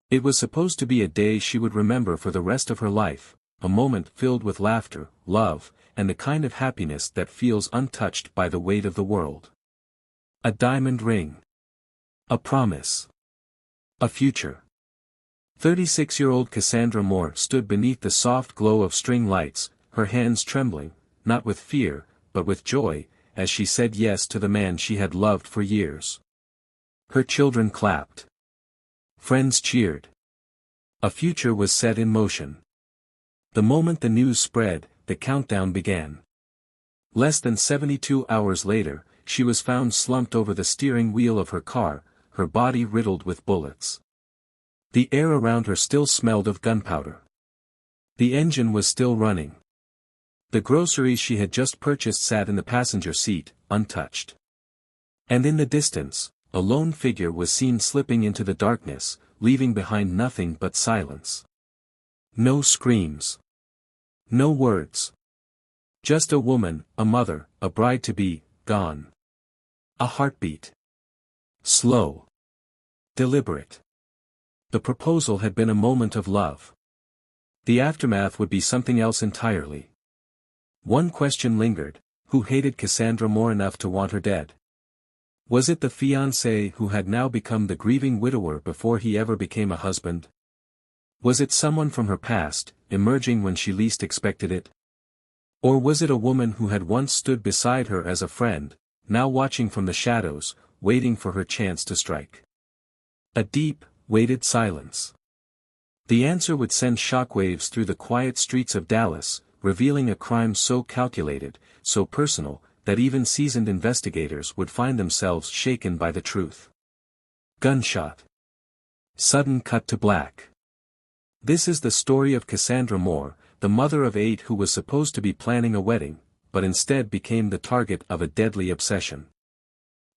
It was supposed to be a day she would remember for the rest of her life, a moment filled with laughter, love, and the kind of happiness that feels untouched by the weight of the world. A diamond ring. A promise. A future. 36-year-old Cassandra Moore stood beneath the soft glow of string lights, her hands trembling, not with fear, but with joy, as she said yes to the man she had loved for years. Her children clapped. Friends cheered. A future was set in motion. The moment the news spread, the countdown began. Less than 72 hours later, she was found slumped over the steering wheel of her car, her body riddled with bullets. The air around her still smelled of gunpowder. The engine was still running. The groceries she had just purchased sat in the passenger seat, untouched. And in the distance, a lone figure was seen slipping into the darkness, leaving behind nothing but silence. No screams. No words. Just a woman, a mother, a bride-to-be, gone. A heartbeat. Slow. Deliberate. The proposal had been a moment of love. The aftermath would be something else entirely. One question lingered: who hated Cassandra Moore enough to want her dead? Was it the fiancé who had now become the grieving widower before he ever became a husband? Was it someone from her past, emerging when she least expected it? Or was it a woman who had once stood beside her as a friend, now watching from the shadows, waiting for her chance to strike? A deep, weighted silence. The answer would send shockwaves through the quiet streets of Dallas, revealing a crime so calculated, so personal, that even seasoned investigators would find themselves shaken by the truth. Gunshot. Sudden cut to black. This is the story of Cassandra Moore, the mother of 8 who was supposed to be planning a wedding, but instead became the target of a deadly obsession.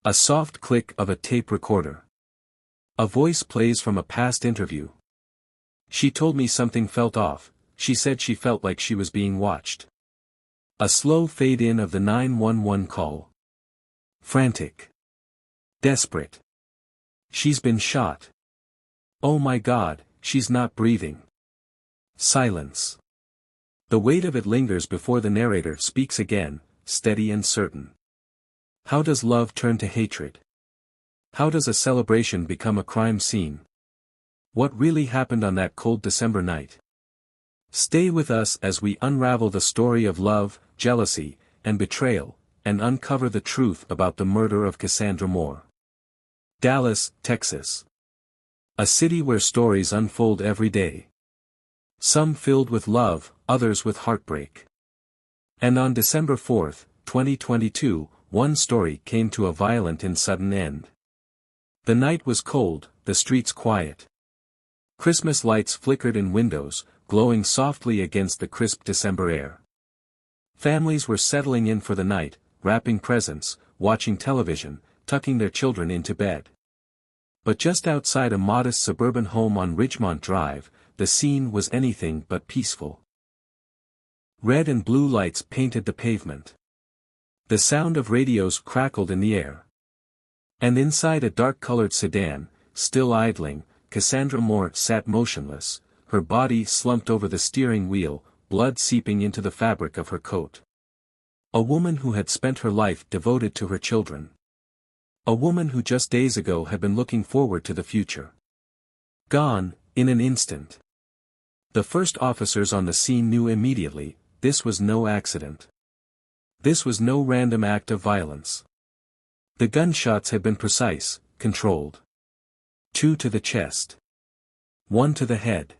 A soft click of a tape recorder. A voice plays from a past interview. She told me something felt off, she said she felt like she was being watched. A slow fade-in of the 911 call. Frantic. Desperate. She's been shot. Oh my God, she's not breathing. Silence. The weight of it lingers before the narrator speaks again, steady and certain. How does love turn to hatred? How does a celebration become a crime scene? What really happened on that cold December night? Stay with us as we unravel the story of love, jealousy, and betrayal, and uncover the truth about the murder of Cassandra Moore. Dallas, Texas. A city where stories unfold every day. Some filled with love, others with heartbreak. And on December 4, 2022, one story came to a violent and sudden end. The night was cold, the streets quiet. Christmas lights flickered in windows, glowing softly against the crisp December air. Families were settling in for the night, wrapping presents, watching television, tucking their children into bed. But just outside a modest suburban home on Ridgemont Drive, the scene was anything but peaceful. Red and blue lights painted the pavement. The sound of radios crackled in the air. And inside a dark-colored sedan, still idling, Cassandra Moore sat motionless, her body slumped over the steering wheel, blood seeping into the fabric of her coat. A woman who had spent her life devoted to her children. A woman who just days ago had been looking forward to the future. Gone, in an instant. The first officers on the scene knew immediately, this was no accident. This was no random act of violence. The gunshots had been precise, controlled. 2 to the chest. 1 to the head.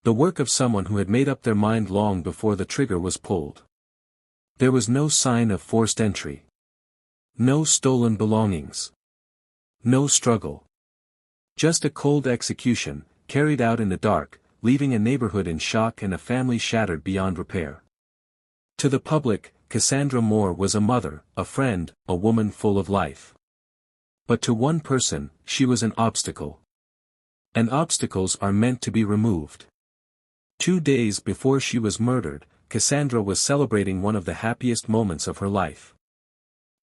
The work of someone who had made up their mind long before the trigger was pulled. There was no sign of forced entry. No stolen belongings. No struggle. Just a cold execution, carried out in the dark, leaving a neighborhood in shock and a family shattered beyond repair. To the public, Cassandra Moore was a mother, a friend, a woman full of life. But to one person, she was an obstacle. And obstacles are meant to be removed. 2 days before she was murdered, Cassandra was celebrating one of the happiest moments of her life.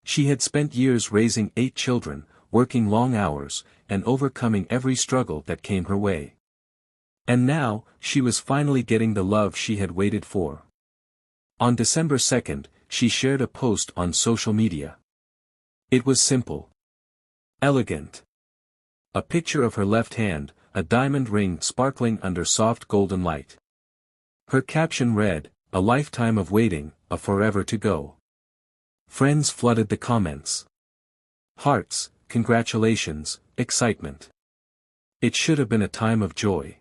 She had spent years raising 8 children, working long hours, and overcoming every struggle that came her way. And now, she was finally getting the love she had waited for. On December 2nd, she shared a post on social media. It was simple. Elegant. A picture of her left hand, a diamond ring sparkling under soft golden light. Her caption read, "A lifetime of waiting, a forever to go." Friends flooded the comments. Hearts, congratulations, excitement. It should have been a time of joy.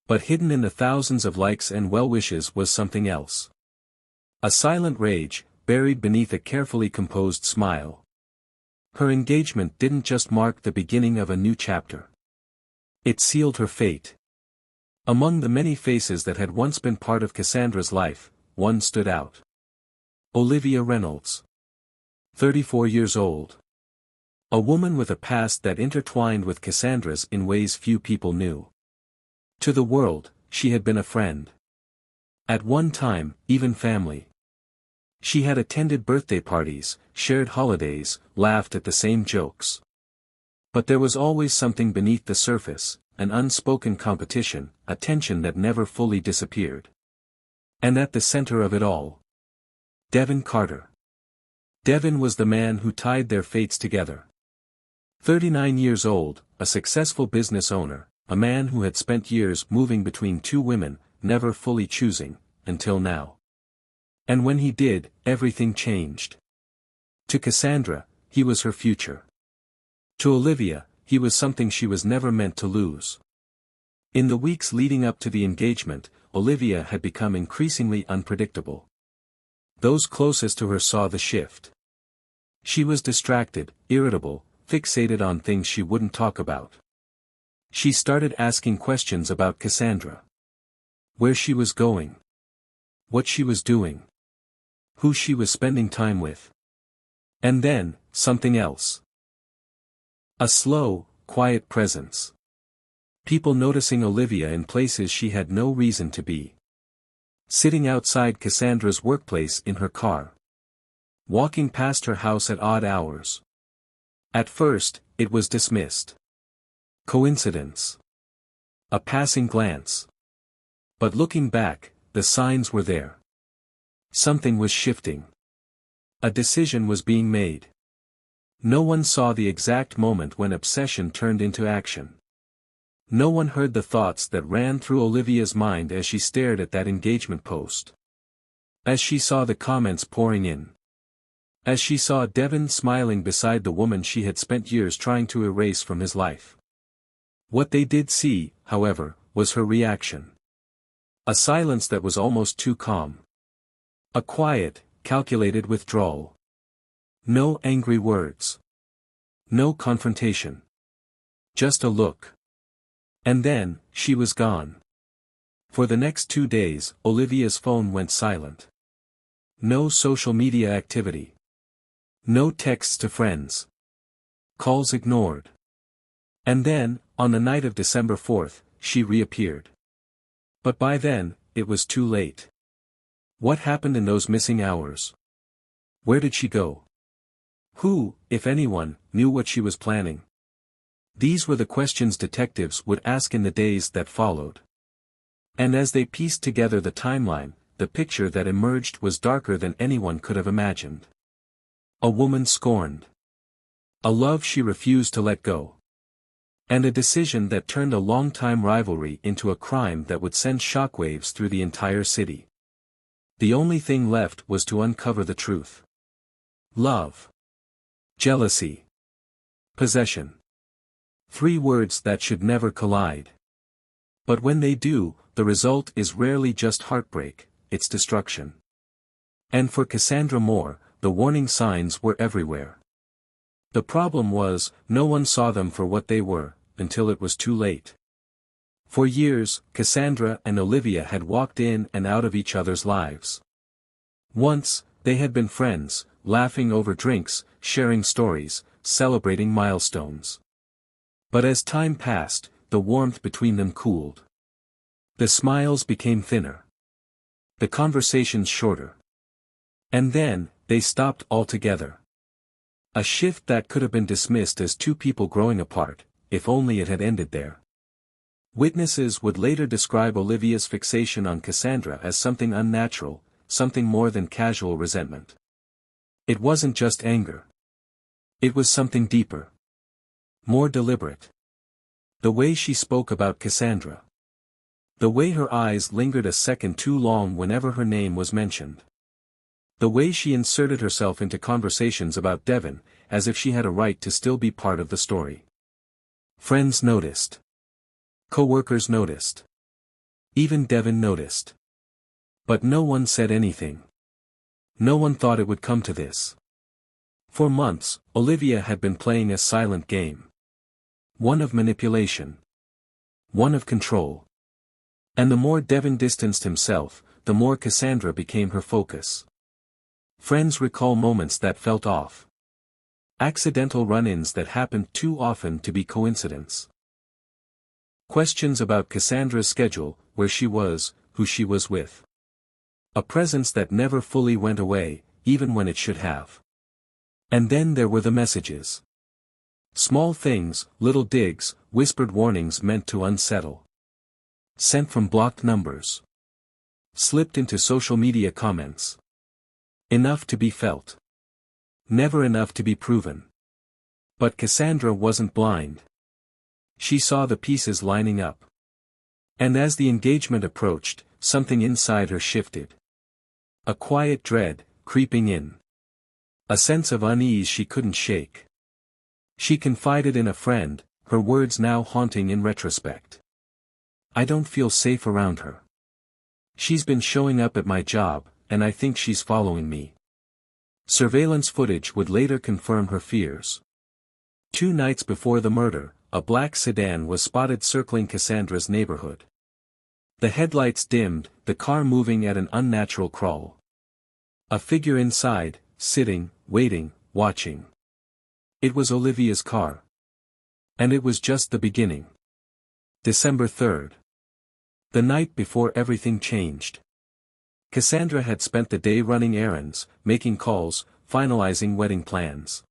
But hidden in the thousands of likes and well-wishes was something else. A silent rage, buried beneath a carefully composed smile. Her engagement didn't just mark the beginning of a new chapter. It sealed her fate. Among the many faces that had once been part of Cassandra's life, one stood out. Olivia Reynolds. 34 years old. A woman with a past that intertwined with Cassandra's in ways few people knew. To the world, she had been a friend. At one time, even family. She had attended birthday parties, shared holidays, laughed at the same jokes. But there was always something beneath the surface, an unspoken competition, a tension that never fully disappeared. And at the center of it all, Devin Carter. Devin was the man who tied their fates together. 39 years old, a successful business owner, a man who had spent years moving between two women, never fully choosing, until now. And when he did, everything changed. To Cassandra, he was her future. To Olivia, he was something she was never meant to lose. In the weeks leading up to the engagement, Olivia had become increasingly unpredictable. Those closest to her saw the shift. She was distracted, irritable, fixated on things she wouldn't talk about. She started asking questions about Cassandra. Where she was going. What she was doing. Who she was spending time with. And then, something else. A slow, quiet presence. People noticing Olivia in places she had no reason to be. Sitting outside Cassandra's workplace in her car. Walking past her house at odd hours. At first, it was dismissed. Coincidence. A passing glance. But looking back, the signs were there. Something was shifting. A decision was being made. No one saw the exact moment when obsession turned into action. No one heard the thoughts that ran through Olivia's mind as she stared at that engagement post. As she saw the comments pouring in. As she saw Devin smiling beside the woman she had spent years trying to erase from his life. What they did see, however, was her reaction. A silence that was almost too calm. A quiet, calculated withdrawal. No angry words. No confrontation. Just a look. And then, she was gone. For the next 2 days, Olivia's phone went silent. No social media activity. No texts to friends. Calls ignored. And then, on the night of December 4th, she reappeared. But by then, it was too late. What happened in those missing hours? Where did she go? Who, if anyone, knew what she was planning? These were the questions detectives would ask in the days that followed. And as they pieced together the timeline, the picture that emerged was darker than anyone could have imagined. A woman scorned. A love she refused to let go. And a decision that turned a long-time rivalry into a crime that would send shockwaves through the entire city. The only thing left was to uncover the truth. Love. Jealousy. Possession. 3 words that should never collide. But when they do, the result is rarely just heartbreak, it's destruction. And for Cassandra Moore, the warning signs were everywhere. The problem was, no one saw them for what they were, until it was too late. For years, Cassandra and Olivia had walked in and out of each other's lives. Once, they had been friends, laughing over drinks, sharing stories, celebrating milestones. But as time passed, the warmth between them cooled. The smiles became thinner. The conversations shorter. And then, they stopped altogether. A shift that could have been dismissed as two people growing apart, if only it had ended there. Witnesses would later describe Olivia's fixation on Cassandra as something unnatural, something more than casual resentment. It wasn't just anger. It was something deeper. More deliberate. The way she spoke about Cassandra. The way her eyes lingered a second too long whenever her name was mentioned. The way she inserted herself into conversations about Devon, as if she had a right to still be part of the story. Friends noticed. Co-workers noticed. Even Devon noticed. But no one said anything. No one thought it would come to this. For months, Olivia had been playing a silent game. One of manipulation. One of control. And the more Devon distanced himself, the more Cassandra became her focus. Friends recall moments that felt off. Accidental run-ins that happened too often to be coincidence. Questions about Cassandra's schedule, where she was, who she was with. A presence that never fully went away, even when it should have. And then there were the messages. Small things, little digs, whispered warnings meant to unsettle. Sent from blocked numbers. Slipped into social media comments. Enough to be felt. Never enough to be proven. But Cassandra wasn't blind. She saw the pieces lining up. And as the engagement approached, something inside her shifted. A quiet dread, creeping in. A sense of unease she couldn't shake. She confided in a friend, her words now haunting in retrospect. I don't feel safe around her. She's been showing up at my job, and I think she's following me. Surveillance footage would later confirm her fears. 2 nights before the murder, a black sedan was spotted circling Cassandra's neighborhood. The headlights dimmed, the car moving at an unnatural crawl. A figure inside, sitting, waiting, watching. It was Olivia's car. And it was just the beginning. December 3rd. The night before everything changed. Cassandra had spent the day running errands, making calls, finalizing wedding plans.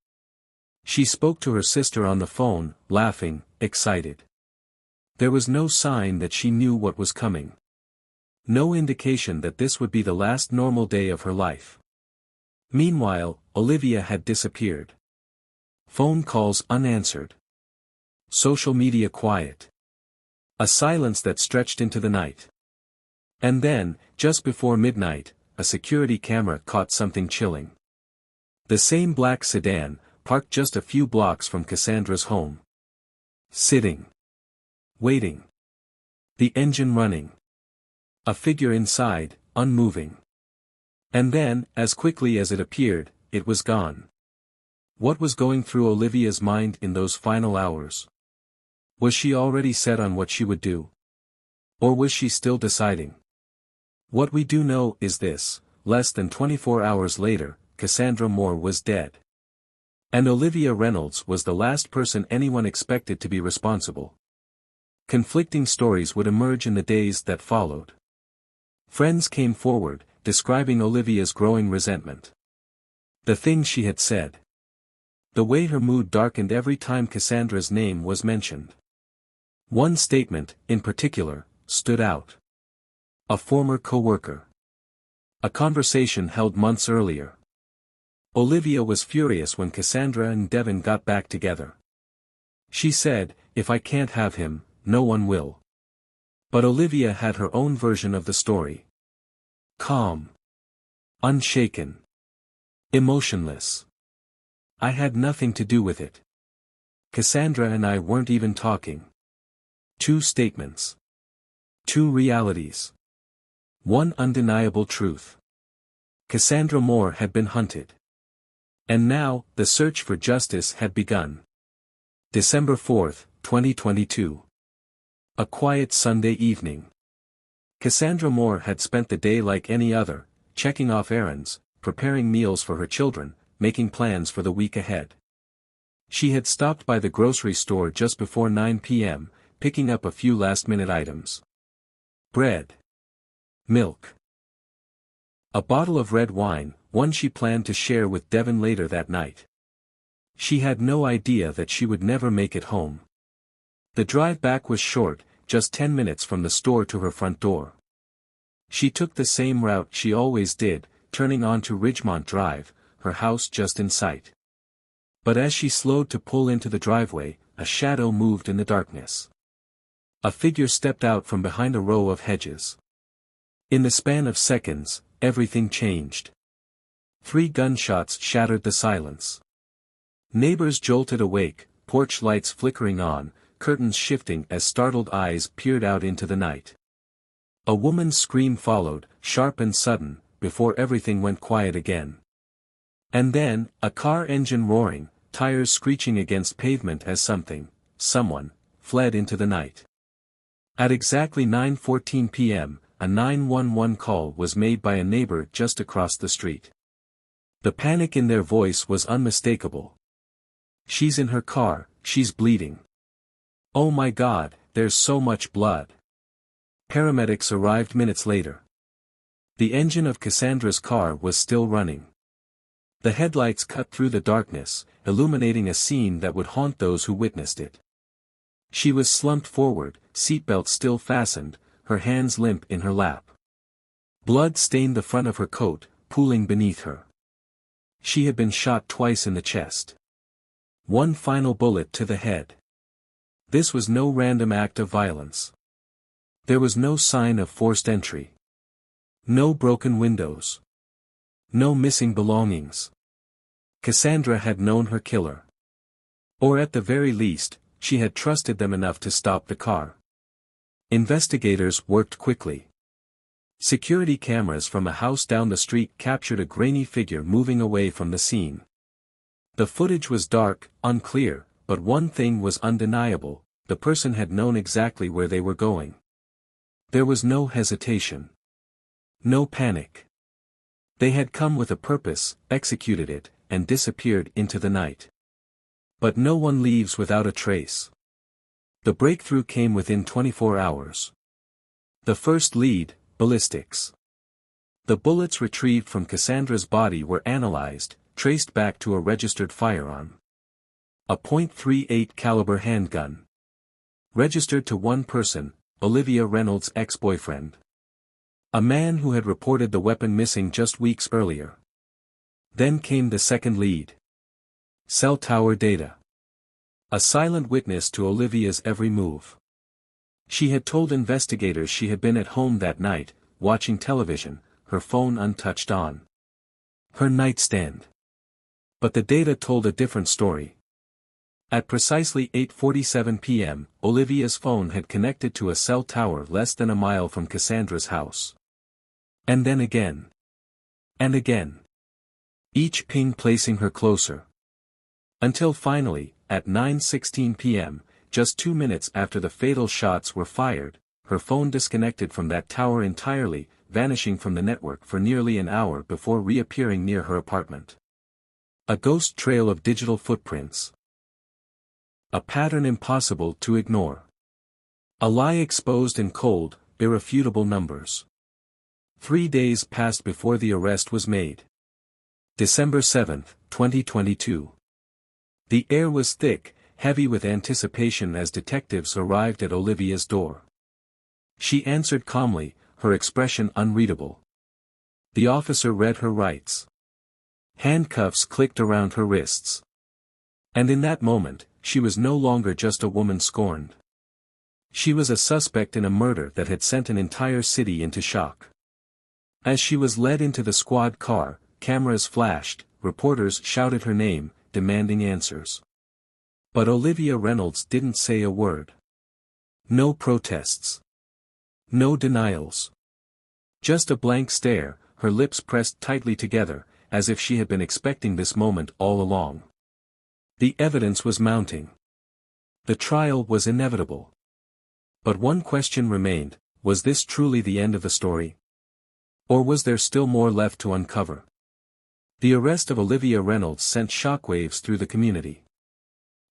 She spoke to her sister on the phone, laughing, excited. There was no sign that she knew what was coming. No indication that this would be the last normal day of her life. Meanwhile, Olivia had disappeared. Phone calls unanswered. Social media quiet. A silence that stretched into the night. And then, just before midnight, a security camera caught something chilling. The same black sedan, parked just a few blocks from Cassandra's home. Sitting. Waiting. The engine running. A figure inside, unmoving. And then, as quickly as it appeared, it was gone. What was going through Olivia's mind in those final hours? Was she already set on what she would do? Or was she still deciding? What we do know is this: less than 24 hours later, Cassandra Moore was dead. And Olivia Reynolds was the last person anyone expected to be responsible. Conflicting stories would emerge in the days that followed. Friends came forward, describing Olivia's growing resentment. The things she had said. The way her mood darkened every time Cassandra's name was mentioned. One statement, in particular, stood out. A former co-worker. A conversation held months earlier. Olivia was furious when Cassandra and Devon got back together. She said, "If I can't have him, no one will." But Olivia had her own version of the story. Calm. Unshaken. Emotionless. "I had nothing to do with it. Cassandra and I weren't even talking." 2 statements. 2 realities. One undeniable truth. Cassandra Moore had been hunted. And now, the search for justice had begun. December 4th, 2022. A quiet Sunday evening. Cassandra Moore had spent the day like any other, checking off errands, preparing meals for her children, making plans for the week ahead. She had stopped by the grocery store just before 9 p.m., picking up a few last-minute items. Bread. Milk. A bottle of red wine, one she planned to share with Devon later that night. She had no idea that she would never make it home. The drive back was short, just 10 minutes from the store to her front door. She took the same route she always did, turning onto Ridgemont Drive, her house just in sight. But as she slowed to pull into the driveway, a shadow moved in the darkness. A figure stepped out from behind a row of hedges. In the span of seconds, everything changed. 3 gunshots shattered the silence. Neighbors jolted awake, porch lights flickering on, curtains shifting as startled eyes peered out into the night. A woman's scream followed, sharp and sudden, before everything went quiet again. And then, a car engine roaring, tires screeching against pavement as someone, fled into the night. At exactly 9:14 p.m., a 911 call was made by a neighbor just across the street. The panic in their voice was unmistakable. "She's in her car, she's bleeding. Oh my God, there's so much blood." Paramedics arrived minutes later. The engine of Cassandra's car was still running. The headlights cut through the darkness, illuminating a scene that would haunt those who witnessed it. She was slumped forward, seatbelt still fastened, her hands limp in her lap. Blood stained the front of her coat, pooling beneath her. She had been shot twice in the chest. One final bullet to the head. This was no random act of violence. There was no sign of forced entry. No broken windows. No missing belongings. Cassandra had known her killer. Or at the very least, she had trusted them enough to stop the car. Investigators worked quickly. Security cameras from a house down the street captured a grainy figure moving away from the scene. The footage was dark, unclear, but one thing was undeniable: the person had known exactly where they were going. There was no hesitation. No panic. They had come with a purpose, executed it, and disappeared into the night. But no one leaves without a trace. The breakthrough came within 24 hours. The first lead, ballistics. The bullets retrieved from Cassandra's body were analyzed, traced back to a registered firearm. A .38 caliber handgun. Registered to one person, Olivia Reynolds' ex-boyfriend. A man who had reported the weapon missing just weeks earlier. Then came the second lead. Cell tower data. A silent witness to Olivia's every move. She had told investigators she had been at home that night, watching television, her phone untouched on her nightstand. But the data told a different story. At precisely 8:47 p.m., Olivia's phone had connected to a cell tower less than a mile from Cassandra's house. And then again. And again. Each ping placing her closer. Until finally, at 9:16 p.m., just 2 minutes after the fatal shots were fired, her phone disconnected from that tower entirely, vanishing from the network for nearly an hour before reappearing near her apartment. A ghost trail of digital footprints. A pattern impossible to ignore. A lie exposed in cold, irrefutable numbers. 3 days passed before the arrest was made. December 7, 2022. The air was thick, heavy with anticipation as detectives arrived at Olivia's door. She answered calmly, her expression unreadable. The officer read her rights. Handcuffs clicked around her wrists. And in that moment, she was no longer just a woman scorned. She was a suspect in a murder that had sent an entire city into shock. As she was led into the squad car, cameras flashed, reporters shouted her name, demanding answers. But Olivia Reynolds didn't say a word. No protests. No denials. Just a blank stare, her lips pressed tightly together, as if she had been expecting this moment all along. The evidence was mounting. The trial was inevitable. But one question remained: was this truly the end of the story? Or was there still more left to uncover? The arrest of Olivia Reynolds sent shockwaves through the community.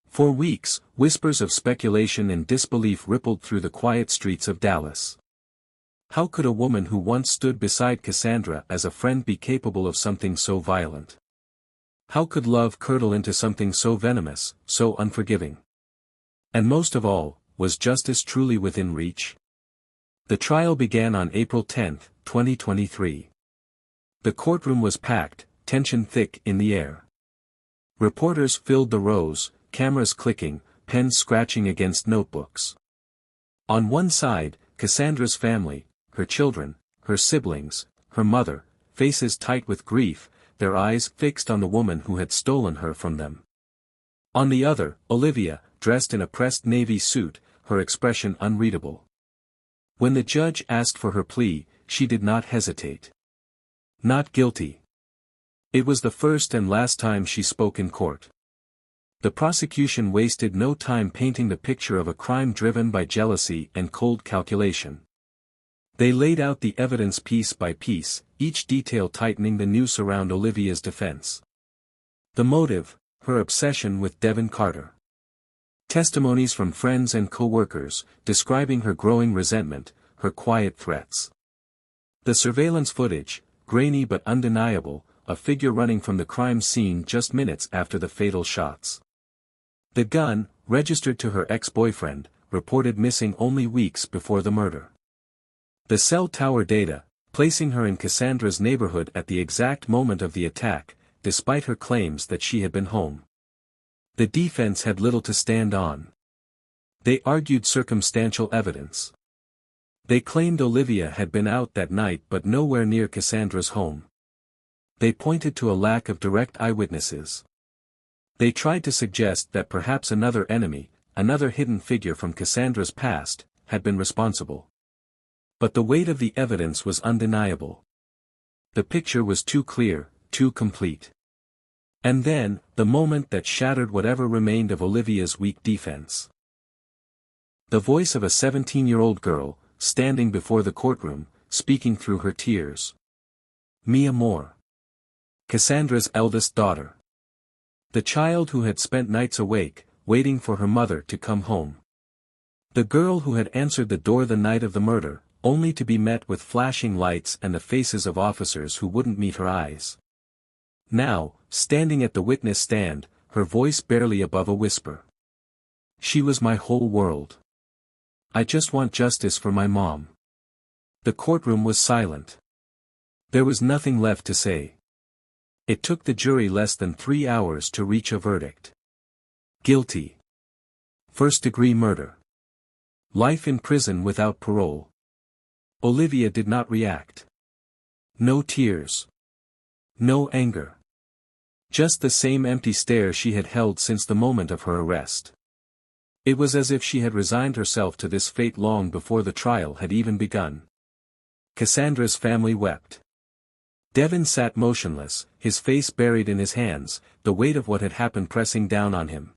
For weeks, whispers of speculation and disbelief rippled through the quiet streets of Dallas. How could a woman who once stood beside Cassandra as a friend be capable of something so violent? How could love curdle into something so venomous, so unforgiving? And most of all, was justice truly within reach? The trial began on April 10, 2023. The courtroom was packed, tension thick in the air. Reporters filled the rows, cameras clicking, pens scratching against notebooks. On one side, Cassandra's family, her children, her siblings, her mother, faces tight with grief, their eyes fixed on the woman who had stolen her from them. On the other, Olivia, dressed in a pressed navy suit, her expression unreadable. When the judge asked for her plea, she did not hesitate. Not guilty. It was the first and last time she spoke in court. The prosecution wasted no time painting the picture of a crime driven by jealousy and cold calculation. They laid out the evidence piece by piece, each detail tightening the noose around Olivia's defense. The motive, her obsession with Devin Carter. Testimonies from friends and co-workers, describing her growing resentment, her quiet threats. The surveillance footage, grainy but undeniable, a figure running from the crime scene just minutes after the fatal shots. The gun, registered to her ex-boyfriend, reported missing only weeks before the murder. The cell tower data, placing her in Cassandra's neighborhood at the exact moment of the attack, despite her claims that she had been home. The defense had little to stand on. They argued circumstantial evidence. They claimed Olivia had been out that night but nowhere near Cassandra's home. They pointed to a lack of direct eyewitnesses. They tried to suggest that perhaps another enemy, another hidden figure from Cassandra's past, had been responsible. But the weight of the evidence was undeniable. The picture was too clear, too complete. And then, the moment that shattered whatever remained of Olivia's weak defense. The voice of a 17-year-old girl, standing before the courtroom, speaking through her tears. Mia Moore. Cassandra's eldest daughter. The child who had spent nights awake, waiting for her mother to come home. The girl who had answered the door the night of the murder, only to be met with flashing lights and the faces of officers who wouldn't meet her eyes. Now, standing at the witness stand, her voice barely above a whisper. She was my whole world. I just want justice for my mom. The courtroom was silent. There was nothing left to say. It took the jury less than 3 hours to reach a verdict. Guilty. First-degree murder. Life in prison without parole. Olivia did not react. No tears. No anger. Just the same empty stare she had held since the moment of her arrest. It was as if she had resigned herself to this fate long before the trial had even begun. Cassandra's family wept. Devin sat motionless, his face buried in his hands, the weight of what had happened pressing down on him.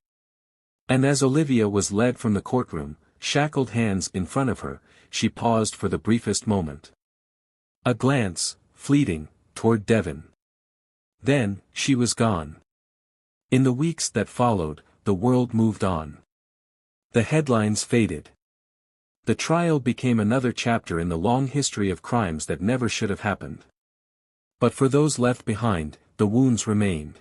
And as Olivia was led from the courtroom, shackled hands in front of her, she paused for the briefest moment. A glance, fleeting, toward Devin. Then, she was gone. In the weeks that followed, the world moved on. The headlines faded. The trial became another chapter in the long history of crimes that never should have happened. But for those left behind, the wounds remained.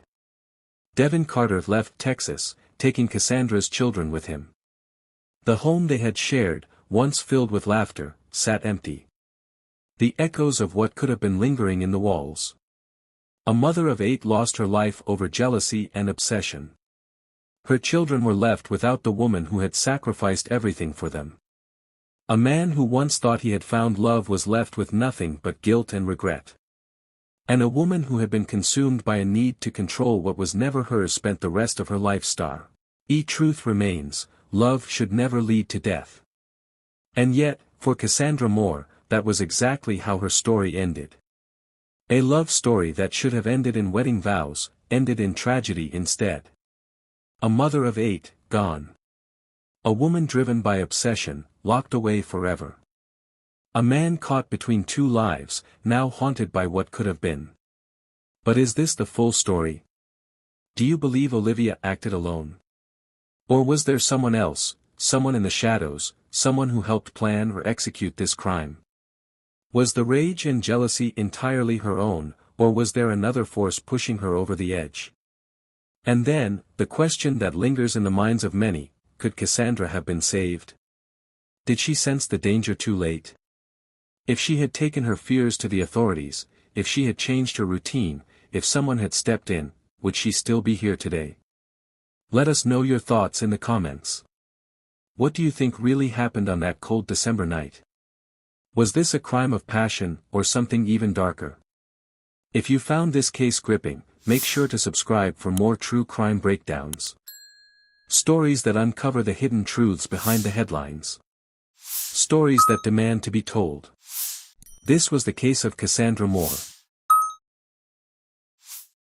Devin Carter left Texas, taking Cassandra's children with him. The home they had shared, once filled with laughter, sat empty. The echoes of what could have been lingering in the walls. A mother of 8 lost her life over jealousy and obsession. Her children were left without the woman who had sacrificed everything for them. A man who once thought he had found love was left with nothing but guilt and regret. And a woman who had been consumed by a need to control what was never hers spent the rest of her life starved. Truth remains, love should never lead to death. And yet, for Cassandra Moore, that was exactly how her story ended. A love story that should have ended in wedding vows, ended in tragedy instead. A mother of 8, gone. A woman driven by obsession, locked away forever. A man caught between 2 lives, now haunted by what could have been. But is this the full story? Do you believe Olivia acted alone? Or was there someone else, someone in the shadows, someone who helped plan or execute this crime? Was the rage and jealousy entirely her own, or was there another force pushing her over the edge? And then, the question that lingers in the minds of many, could Cassandra have been saved? Did she sense the danger too late? If she had taken her fears to the authorities, if she had changed her routine, if someone had stepped in, would she still be here today? Let us know your thoughts in the comments. What do you think really happened on that cold December night? Was this a crime of passion, or something even darker? If you found this case gripping, make sure to subscribe for more true crime breakdowns. Stories that uncover the hidden truths behind the headlines. Stories that demand to be told. This was the case of Cassandra Moore.